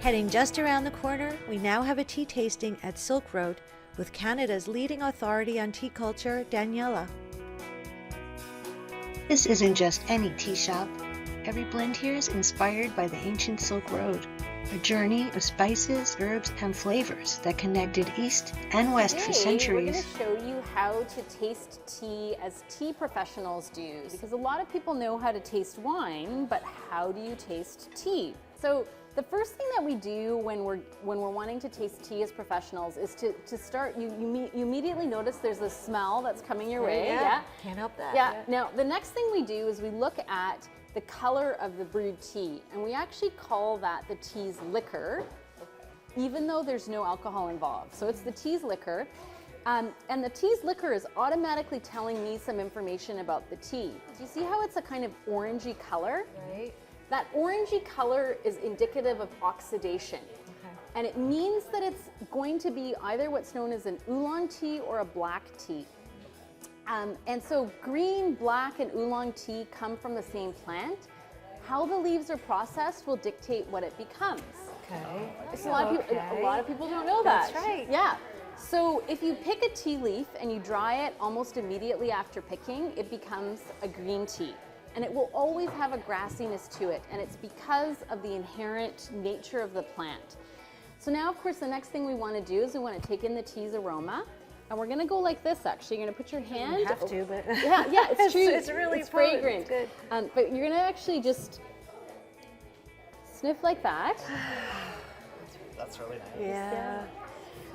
Heading just around the corner, we now have a tea tasting at Silk Road with Canada's leading authority on tea culture, Daniella. This isn't just any tea shop. Every blend here is inspired by the ancient Silk Road, a journey of spices, herbs, and flavors that connected East and West for centuries. We're going to show you how to taste tea as tea professionals do, because a lot of people know how to taste wine, but how do you taste tea? So the first thing that we do when we're wanting to taste tea as professionals is to start, you immediately notice there's a smell that's coming your way. Yeah. Can't help that. Yeah. Now, the next thing we do is we look at the color of the brewed tea, and we actually call that the tea's liquor, even though there's no alcohol involved. So it's the tea's liquor. And the tea's liquor is automatically telling me some information about the tea. Do you see how it's a kind of orangey color? Right. That orangey color is indicative of oxidation. Okay. And it means that it's going to be either what's known as an oolong tea or a black tea. And so green, black, and oolong tea come from the same plant. How the leaves are processed will dictate what it becomes. Okay. So a lot of people don't know that. That's right. Yeah. So if you pick a tea leaf and you dry it almost immediately after picking, it becomes a green tea. And it will always have a grassiness to it, and it's because of the inherent nature of the plant. So now, of course, the next thing we want to do is we want to take in the tea's aroma, and we're going to go like this. Actually, you're going to put your hand. You have to, but yeah, it's true. It's really fragrant. Good. But you're going to actually just sniff like that. That's really nice. Yeah.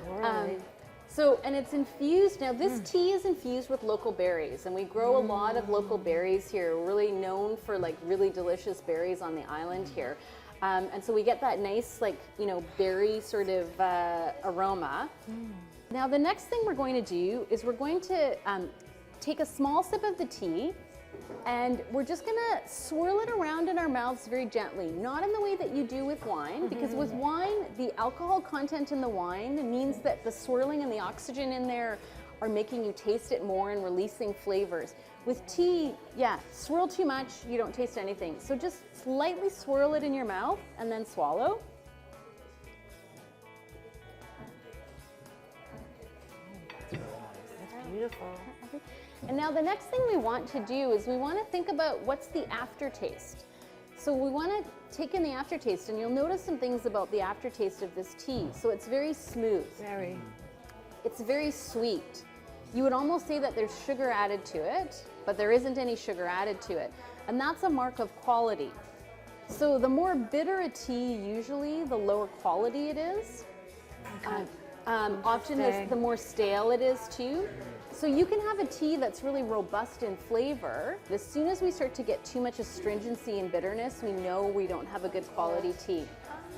Right. So, and it's infused. Now, this tea is infused with local berries, and we grow a lot of local berries here. We're really known for like really delicious berries on the island here. And so we get that nice, like, berry sort of aroma. Now, the next thing we're going to do is we're going to take a small sip of the tea, and we're just gonna swirl it around in our mouths very gently, not in the way that you do with wine, because with wine, the alcohol content in the wine means that the swirling and the oxygen in there are making you taste it more and releasing flavors. With tea, swirl too much, you don't taste anything. So just slightly swirl it in your mouth and then swallow. That's beautiful. And now the next thing we want to do is we want to think about what's the aftertaste. So we want to take in the aftertaste, and you'll notice some things about the aftertaste of this tea. So it's very smooth. Very. It's very sweet. You would almost say that there's sugar added to it, but there isn't any sugar added to it. And that's a mark of quality. So the more bitter a tea, usually the lower quality it is. Okay. Often the more stale it is too. So you can have a tea that's really robust in flavor. As soon as we start to get too much astringency and bitterness, we know we don't have a good quality tea.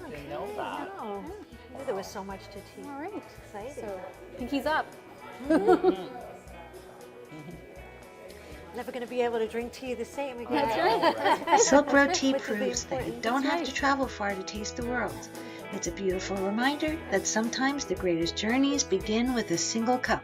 You know that. Oh, I knew there was so much to tea. All right. Exciting. So pinkies up. Never going to be able to drink tea the same again. That's right. Silk Road tea Which is proves that you important. don't That's have to right. travel far to taste the world. It's a beautiful reminder that sometimes the greatest journeys begin with a single cup.